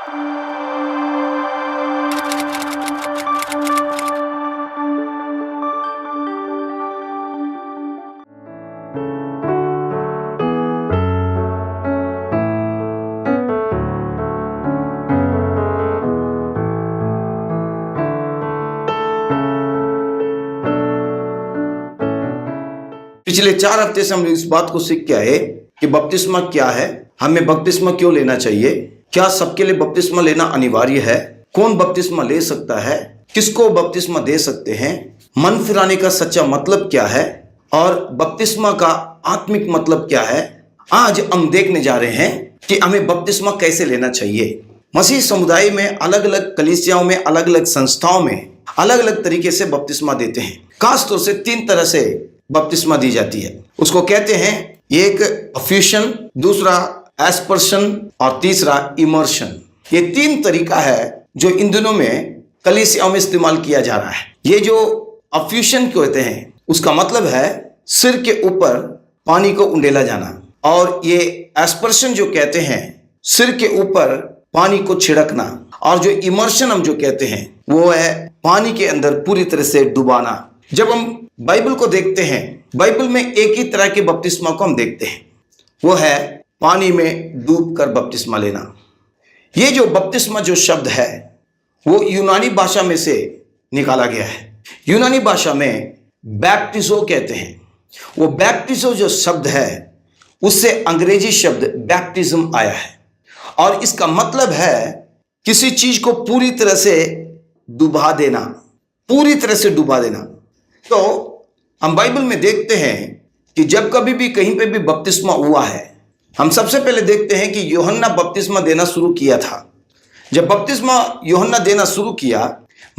पिछले 4 हफ्ते से हम इस बात को सीख के आए कि बपतिस्मा क्या है, हमें बपतिस्मा क्यों लेना चाहिए, क्या सबके लिए बपतिस्मा लेना अनिवार्य है, कौन बपतिस्मा ले सकता है, किसको बपतिस्मा दे सकते हैं, मन फिराने का सच्चा मतलब क्या है और बपतिस्मा का आत्मिक मतलब क्या है। आज हम देखने जा रहे हैं कि हमें बपतिस्मा कैसे लेना चाहिए। मसीह समुदाय में अलग अलग कलीसियाओं में, अलग अलग संस्थाओं में अलग अलग तरीके से बपतिस्मा देते हैं। खास तौर से 3 तरह से बपतिस्मा दी जाती है। उसको कहते हैं, एक अफ्यूशन, दूसरा एस्पर्शन और तीसरा इमर्शन। ये 3 तरीका है जो इन दिनों में कलीसियाओं में इस्तेमाल किया जा रहा है। ये जो अफ्यूशन कहते हैं उसका मतलब है सिर के ऊपर पानी को उंडेला जाना, और ये एस्पर्शन जो कहते हैं सिर के ऊपर पानी को छिड़कना, और जो इमर्शन हम जो कहते हैं वो है पानी के अंदर पूरी तरह से डुबाना। जब हम बाइबल को देखते हैं, बाइबल में एक ही तरह के बपतिस्मा को हम देखते हैं, वो है पानी में डूबकर बपतिस्मा लेना। ये जो बपतिस्मा जो शब्द है वो यूनानी भाषा में से निकाला गया है। यूनानी भाषा में बैप्टिजो कहते हैं। वो बैप्टिजो जो शब्द है उससे अंग्रेजी शब्द बैप्टिज्म आया है, और इसका मतलब है किसी चीज को पूरी तरह से डुबा देना, पूरी तरह से डुबा देना। तो हम बाइबल में देखते हैं कि जब कभी भी कहीं पे भी बपतिस्मा हुआ है, हम सबसे पहले देखते हैं कि यूहन्ना बपतिस्मा देना शुरू किया था। जब बपतिस्मा यूहन्ना देना शुरू किया,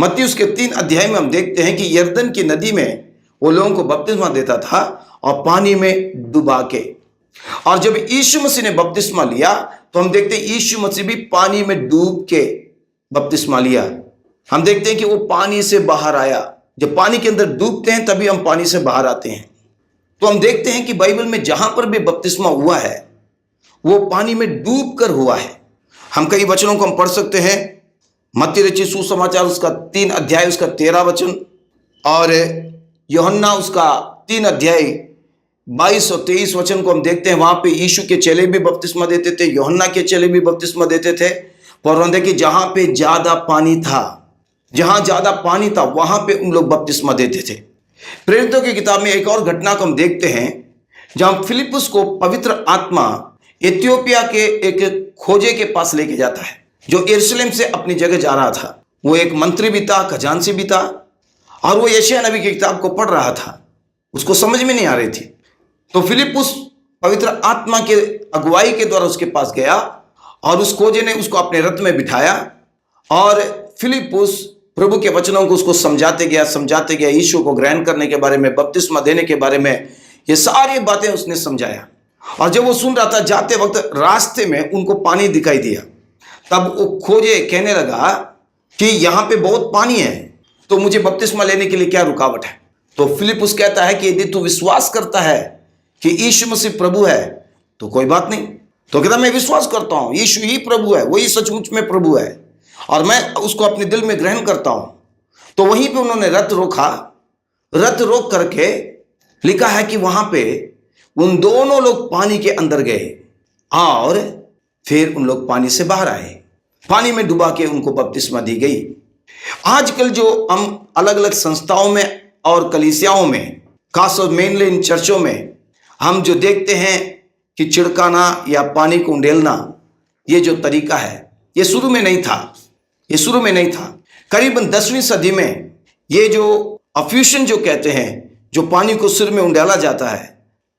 मत्ती उसके 3 अध्याय में हम देखते हैं कि यरदन की नदी में वो लोगों को बपतिस्मा देता था और पानी में डुबा के। और जब यीशु मसीह ने बपतिस्मा लिया तो हम देखते हैं यीशु मसीह भी पानी में डूब के बपतिस्मा लिया। हम देखते हैं कि वो पानी से बाहर आया। जब पानी के अंदर डूबते हैं तभी हम पानी से बाहर आते हैं। तो हम देखते हैं कि बाइबल में जहां पर भी बपतिस्मा हुआ है वो पानी में डूब कर हुआ है। हम कई वचनों को हम पढ़ सकते हैं। मत्ती रचित सुसमाचार उसका 3 अध्याय उसका 13 वचन, और यूहन्ना उसका 3 अध्याय 22 और 23 वचन को हम देखते हैं। वहां पे यीशु के चेले भी बपतिस्मा देते थे, यूहन्ना के चेले भी बपतिस्मा देते थे। पर कि जहां पे ज्यादा पानी था, जहां ज्यादा पानी था वहां पे उन लोग बपतिस्मा देते थे। प्रेरितों की किताब में एक और घटना को हम देखते हैं जहां फिलिपुस को पवित्र आत्मा इथियोपिया के एक खोजे के पास लेके जाता है जो यरूशलेम से अपनी जगह जा रहा था। वो एक मंत्री भी था, खजांची भी था, और वो यशायाह नबी की किताब को पढ़ रहा था। उसको समझ में नहीं आ रही थी। तो फिलिपुस पवित्र आत्मा के अगुवाई के द्वारा उसके पास गया और उस खोजे ने उसको अपने रथ में बिठाया, और फिलिपुस प्रभु के वचनों को उसको समझाते गया, यीशु को ग्रहण करने के बारे में, बपतिस्मा देने के बारे में, ये सारी बातें उसने समझाया। और जब वो सुन रहा था, जाते वक्त रास्ते में उनको पानी दिखाई दिया। तब वो खोजे कहने लगा कि यहाँ पे बहुत पानी है, तो मुझे बपतिस्मा लेने के लिए क्या रुकावट है। तो फिलिपुस कहता है कि यदि तू विश्वास करता है कि यीशु मसीह प्रभु है तो कोई बात नहीं। तो कहता मैं विश्वास करता हूँ यीशु ही प्रभु है, वही सचमुच में प्रभु है, और मैं उसको अपने दिल में ग्रहण करता हूं। तो वहीं पे उन्होंने रथ रोका। रथ रोक करके लिखा है कि वहां पे उन दोनों लोग पानी के अंदर गए और फिर उन लोग पानी से बाहर आए। पानी में डुबा के उनको बपतिस्मा दी गई। आजकल जो हम अलग अलग संस्थाओं में और कलीसियाओं में, खासतौर मेनली इन चर्चों में, हम जो देखते हैं कि छिड़काना या पानी को उंडेलना, ये जो तरीका है ये शुरू में नहीं था। ये शुरू में नहीं था। करीबन 10वीं सदी में ये जो अफ्यूशन जो कहते हैं, जो पानी को सिर में उंडेला जाता है,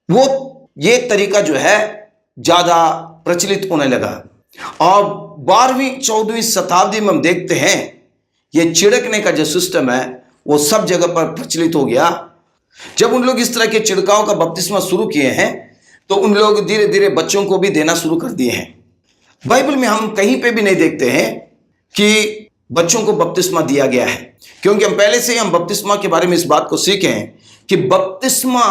वो ये तरीका जो है ज्यादा प्रचलित होने लगा। और 12वीं 14वीं शताब्दी में हम देखते हैं ये छिड़कने का जो सिस्टम है वो सब जगह पर प्रचलित हो गया। जब उन लोग इस तरह के छिड़काव का बपतिस्मा शुरू किए हैं तो उन लोग धीरे धीरे बच्चों को भी देना शुरू कर दिए हैं। बाइबल में हम कहीं पे भी नहीं देखते हैं कि बच्चों को बपतिस्मा दिया गया है, क्योंकि हम पहले से ही हम बपतिस्मा के बारे में इस बात को सीखे हैं कि बपतिस्मा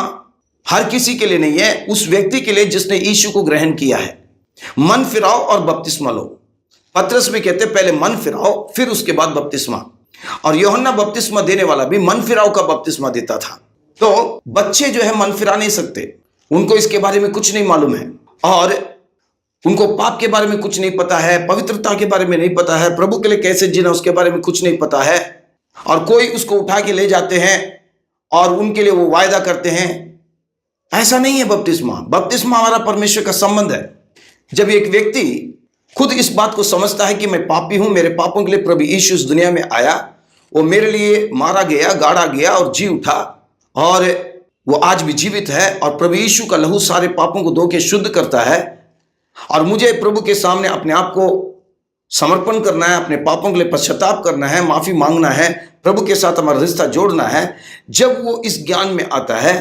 हर किसी के लिए नहीं है, उस व्यक्ति के लिए जिसने यीशु को ग्रहण किया है। मन फिराओ और बपतिस्मा लो। पतरस भी कहते पहले मन फिराओ फिर उसके बाद बपतिस्मा। और यूहन्ना बपतिस्मा देने वाला भी मन फिराओ का बपतिस्मा देता था। तो बच्चे जो है मन फिरा नहीं सकते, उनको इसके बारे में कुछ नहीं मालूम है, और उनको पाप के बारे में कुछ नहीं पता है, पवित्रता के बारे में नहीं पता है, प्रभु के लिए कैसे जीना उसके बारे में कुछ नहीं पता है। और कोई उसको उठा के ले जाते हैं और उनके लिए वो वायदा करते हैं। ऐसा नहीं है बपतिस्मा। बपतिस्मा हमारा परमेश्वर का संबंध है। जब एक व्यक्ति खुद इस बात को समझता है कि मैं पापी हूं, मेरे पापों के लिए प्रभु यीशु इस दुनिया में आया, वो मेरे लिए मारा गया, गाड़ा गया और जी उठा, और वो आज भी जीवित है, और प्रभु यीशु का लहू सारे पापों को धो के शुद्ध करता है, और मुझे प्रभु के सामने अपने आप को समर्पण करना है, अपने पापों के लिए पश्चाताप करना है, माफी मांगना है, प्रभु के साथ हमारा रिश्ता जोड़ना है। जब वो इस ज्ञान में आता है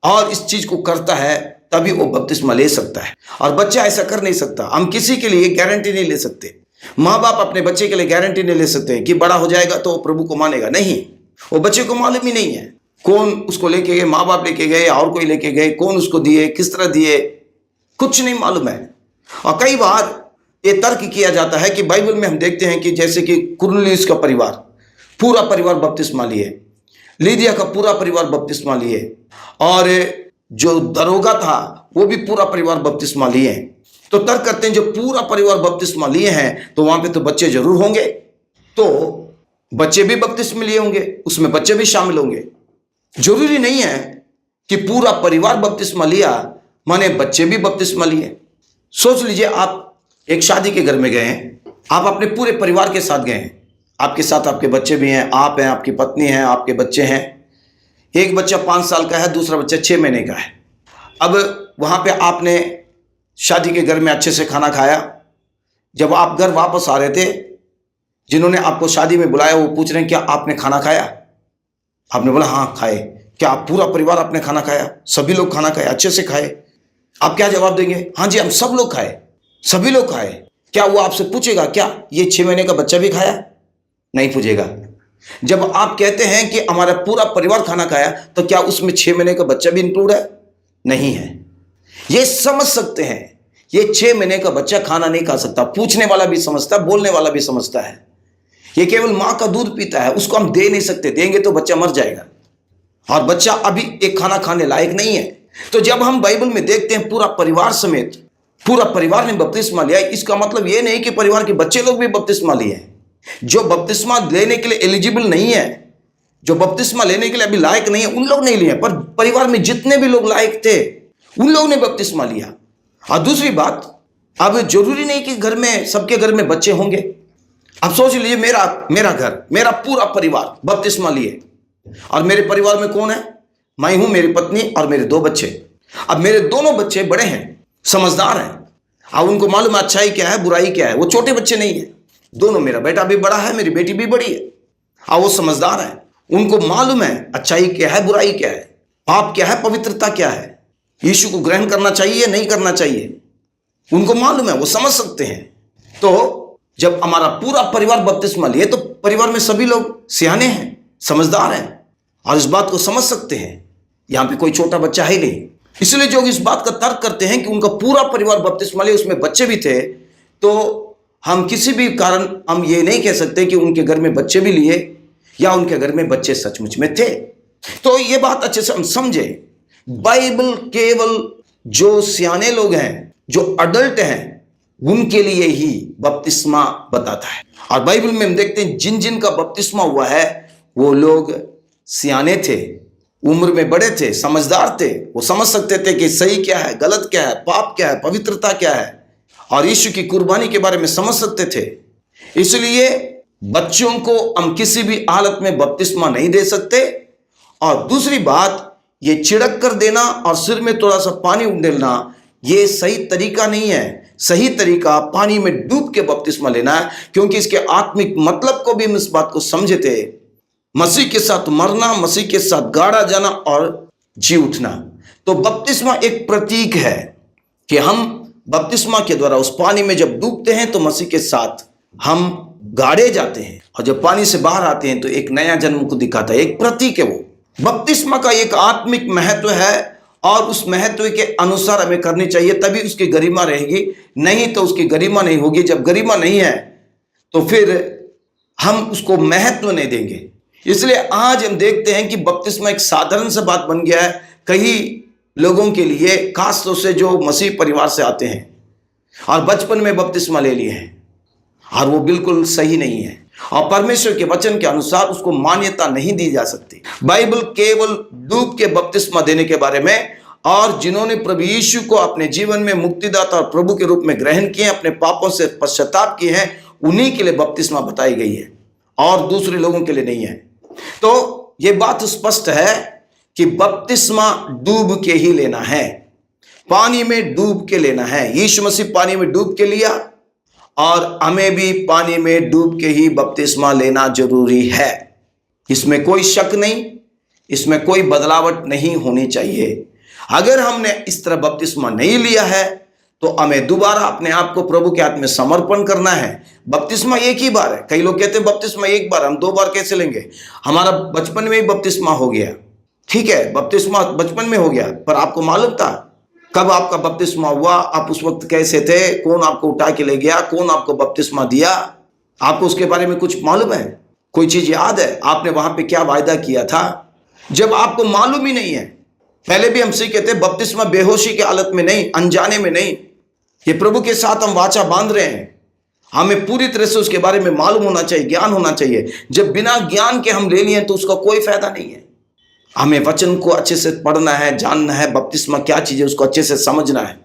और इस चीज को करता है, तभी वो बपतिस्मा ले सकता है। और बच्चा ऐसा कर नहीं सकता। हम किसी के लिए गारंटी नहीं ले सकते। माँ बाप अपने बच्चे के लिए गारंटी नहीं ले सकते कि बड़ा हो जाएगा तो प्रभु को मानेगा। नहीं, वो बच्चे को मालूम ही नहीं है कौन उसको लेके गए, माँ बाप लेके गए और कोई लेके गए, कौन उसको दिए, किस तरह दिए, कुछ नहीं मालूम है। और कई बार ये तर्क किया जाता है कि बाइबल में हम देखते हैं कि जैसे कि कुरनेलियुस का परिवार, पूरा परिवार बपतिस्मा लिए, लीदिया का पूरा परिवार बपतिस्मा लिए, और जो दरोगा था वो भी पूरा परिवार बपतिस्मा लिए। तो तर्क करते हैं जो पूरा परिवार बपतिस्मा लिए हैं तो वहां पे तो बच्चे जरूर होंगे, तो बच्चे भी बपतिस्मा लिए होंगे, उसमें बच्चे भी शामिल होंगे। जरूरी नहीं है कि पूरा परिवार बपतिस्मा लिया माने बच्चे भी बपतिस्मा लिए। सोच लीजिए आप एक शादी के घर में गए हैं, आप अपने पूरे परिवार के साथ गए हैं, आपके साथ आपके बच्चे भी हैं, आप हैं, आपकी पत्नी है, आपके बच्चे हैं। एक बच्चा 5 साल का है, दूसरा बच्चा 6 महीने का है। अब वहां पे आपने शादी के घर में अच्छे से खाना खाया। जब आप घर वापस आ रहे थे, जिन्होंने आपको शादी में बुलाया वो पूछ रहे हैं क्या आपने खाना खाया? आपने बोला हाँ खाए। क्या आप पूरा परिवार आपने खाना खाया? सभी लोग खाना खाए, अच्छे से खाए। आप क्या जवाब देंगे? हाँ जी हम सब लोग खाए, सभी लोग खाए। क्या वो आपसे पूछेगा क्या ये 6 महीने का बच्चा भी खाया? नहीं पूछेगा। जब आप कहते हैं कि हमारा पूरा परिवार खाना खाया, तो क्या उसमें 6 महीने का बच्चा भी इंक्लूड है? नहीं है। ये समझ सकते हैं, ये 6 महीने का बच्चा खाना नहीं खा सकता। पूछने वाला भी समझता है, बोलने वाला भी समझता है। ये केवल मां का दूध पीता है, उसको हम दे नहीं सकते, देंगे तो बच्चा मर जाएगा, और बच्चा अभी एक खाना खाने लायक नहीं है। तो जब हम बाइबल में देखते हैं पूरा परिवार समेत पूरा परिवार ने बपतिस्मा लिया, इसका मतलब ये नहीं कि परिवार के बच्चे लोग भी बपतिस्मा लिए हैं। जो बपतिस्मा लेने के लिए एलिजिबल नहीं है, जो बपतिस्मा लेने के लिए अभी लायक नहीं है, उन लोग नहीं लिए, पर परिवार में जितने भी लोग लायक थे उन लोगों ने बपतिस्मा लिया। और दूसरी बात, अब जरूरी नहीं कि घर में सबके घर में बच्चे होंगे। अब सोच लीजिए मेरा घर, मेरा पूरा परिवार बपतिस्मा लिए, और मेरे परिवार में कौन है? मैं हूं, मेरी पत्नी और मेरे 2 बच्चे। अब मेरे दोनों बच्चे बड़े हैं, समझदार हैं, अब उनको मालूम है अच्छाई क्या है, बुराई क्या है। वो छोटे बच्चे नहीं है दोनों, मेरा बेटा भी बड़ा है, मेरी बेटी भी बड़ी है, और वो समझदार है। उनको मालूम है अच्छाई क्या है, बुराई क्या है, पाप क्या है, पवित्रता क्या है, यीशु को ग्रहण करना चाहिए नहीं करना चाहिए, उनको मालूम है, वो समझ सकते हैं। तो जब हमारा पूरा परिवार बपतिस्मा लिए तो परिवार में सभी लोग सियाने हैं, समझदार हैं, और इस बात को समझ सकते हैं। यहां पे कोई छोटा बच्चा है नहीं। इसलिए जो इस बात का तर्क करते हैं कि उनका पूरा परिवार बपतिस्मा लिए, उसमें बच्चे भी थे, तो हम किसी भी कारण हम ये नहीं कह सकते कि उनके घर में बच्चे भी लिए या उनके घर में बच्चे सचमुच में थे। तो ये बात अच्छे से हम समझे। बाइबल केवल जो सियाने लोग हैं, जो अडल्ट हैं, उनके लिए ही बपतिस्मा बताता है। और बाइबल में हम देखते हैं जिन जिन का बपतिस्मा हुआ है वो लोग सियाने थे, उम्र में बड़े थे, समझदार थे, वो समझ सकते थे कि सही क्या है, गलत क्या है, पाप क्या है, पवित्रता क्या है, और यीशु की कुर्बानी के बारे में समझ सकते थे। इसलिए बच्चों को हम किसी भी हालत में बपतिस्मा नहीं दे सकते। और दूसरी बात, ये छिड़क कर देना और सिर में थोड़ा सा पानी उंडेलना, ये सही तरीका नहीं है। सही तरीका पानी में डूब के बपतिस्मा लेना है, क्योंकि इसके आत्मिक मतलब को भी हम इस बात को समझे थे। मसीह के साथ मरना, मसीह के साथ गाड़ा जाना और जी उठना। तो बपतिस्मा एक प्रतीक है कि हम बपतिस्मा के द्वारा उस पानी में जब डूबते हैं तो मसीह के साथ हम गाड़े जाते हैं, और जब पानी से बाहर आते हैं तो एक नया जन्म को दिखाता है, एक प्रतीक है वो। बपतिस्मा का एक आत्मिक महत्व है, और उस महत्व के अनुसार हमें करनी चाहिए, तभी उसकी गरिमा रहेगी, नहीं तो उसकी गरिमा नहीं होगी। जब गरिमा नहीं है तो फिर हम उसको महत्व नहीं देंगे। इसलिए आज हम देखते हैं कि बपतिस्मा एक साधारण सा बात बन गया है कई लोगों के लिए, खास तौर से जो मसीह परिवार से आते हैं और बचपन में बपतिस्मा ले लिए हैं, और वो बिल्कुल सही नहीं है और परमेश्वर के वचन के अनुसार उसको मान्यता नहीं दी जा सकती। बाइबल केवल डूब के बपतिस्मा देने के बारे में और जिन्होंने प्रभु यीशु को अपने जीवन में मुक्तिदाता और प्रभु के रूप में ग्रहण किए, अपने पापों से पश्चाताप किए हैं, उन्हीं के लिए बपतिस्मा बताई गई है और दूसरे लोगों के लिए नहीं है। तो ये बात स्पष्ट है कि बपतिस्मा डूब के ही लेना है, पानी में डूब के लेना है। यीशु मसीह पानी में डूब के लिया और हमें भी पानी में डूब के ही बपतिस्मा लेना जरूरी है। इसमें कोई शक नहीं, इसमें कोई बदलावट नहीं होनी चाहिए। अगर हमने इस तरह बपतिस्मा नहीं लिया है तो हमें दोबारा अपने आप को प्रभु के हाथ में समर्पण करना है। बपतिस्मा एक ही बार है। कई लोग कहते हैं बपतिस्मा एक बार, हम 2 बार कैसे लेंगे? हमारा बचपन में ही बपतिस्मा हो गया, ठीक है, बपतिस्मा बचपन में हो गया, पर आपको मालूम था कब आपका बपतिस्मा हुआ? आप उस वक्त कैसे थे? कौन आपको उठा के ले गया? कौन आपको बपतिस्मा दिया? आपको उसके बारे में कुछ मालूम है? कोई चीज याद है? आपने वहां पे क्या वायदा किया था? जब आपको मालूम ही नहीं है, पहले भी हम सीखे थे बपतिस्मा बेहोशी की हालत में नहीं, अनजाने में नहीं, ये प्रभु के साथ हम वाचा बांध रहे हैं। हमें पूरी तरह से उसके बारे में मालूम होना चाहिए, ज्ञान होना चाहिए। जब बिना ज्ञान के हम ले लिए तो उसका कोई फायदा नहीं है। हमें वचन को अच्छे से पढ़ना है, जानना है, बपतिस्मा क्या चीज है उसको अच्छे से समझना है।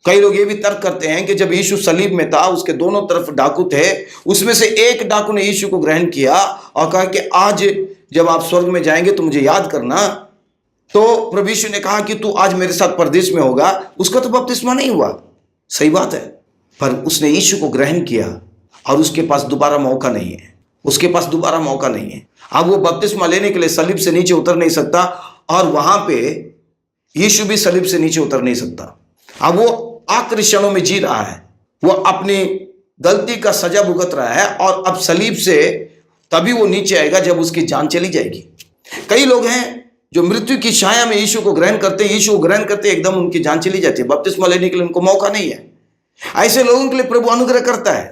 कई लोग ये भी तर्क करते हैं कि जब यीशु सलीब में था, उसके दोनों तरफ डाकू थे, उसमें से एक डाकू ने यीशु को ग्रहण किया और कहा कि आज जब आप स्वर्ग में जाएंगे तो मुझे याद करना। तो प्रभु यीशु ने कहा कि तू आज मेरे साथ परदेश में होगा। उसका तो बपतिस्मा नहीं हुआ, सही बात है, पर उसने यीशु को ग्रहण किया और उसके पास दोबारा मौका नहीं है, उसके पास दोबारा मौका नहीं है। अब वो बपतिस्मा लेने के लिए सलीब से नीचे उतर नहीं सकता और वहां पे यीशु भी सलीब से नीचे उतर नहीं सकता। अब वो आखिरी क्षणों में जी रहा है, वो अपनी गलती का सजा भुगत रहा है और अब सलीब से तभी वो नीचे आएगा जब उसकी जान चली जाएगी। कई लोग हैं जो मृत्यु की छाया में यीशु को ग्रहण करते हैं, यीशु को ग्रहण करते एकदम उनकी जान चली जाती है, बपतिस्मा लेने के लिए उनको मौका नहीं है। ऐसे लोगों के लिए प्रभु अनुग्रह करता है,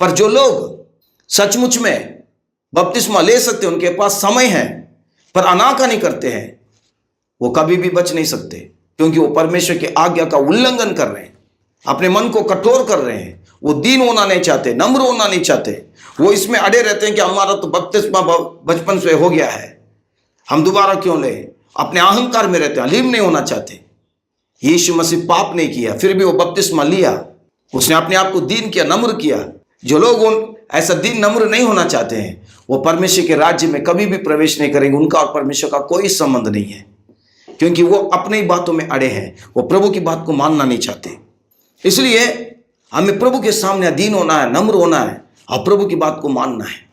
पर जो लोग सचमुच में बपतिस्मा ले सकते हैं, उनके पास समय है, पर अनाकानी करते हैं, वो कभी भी बच नहीं सकते, क्योंकि वो परमेश्वर की आज्ञा का उल्लंघन कर रहे हैं, अपने मन को कठोर कर रहे हैं। वो दीन होना नहीं चाहते, नम्र होना नहीं चाहते। वो इसमें अड़े रहते हैं कि हमारा तो बपतिस्मा बचपन से हो गया है, हम दोबारा क्यों ले? अपने अहंकार में रहते हैं, अलीम नहीं होना चाहते। यीशु मसीह पाप नहीं किया, फिर भी वो बपतिस्मा लिया, उसने अपने आप को दीन किया, नम्र किया। जो लोग ऐसा दीन नम्र नहीं होना चाहते हैं, वो परमेश्वर के राज्य में कभी भी प्रवेश नहीं करेंगे। उनका और परमेश्वर का कोई संबंध नहीं है, क्योंकि वो अपनी बातों में अड़े हैं, वो प्रभु की बात को मानना नहीं चाहते। इसलिए हमें प्रभु के सामने अधीन होना है, नम्र होना है और प्रभु की बात को मानना है।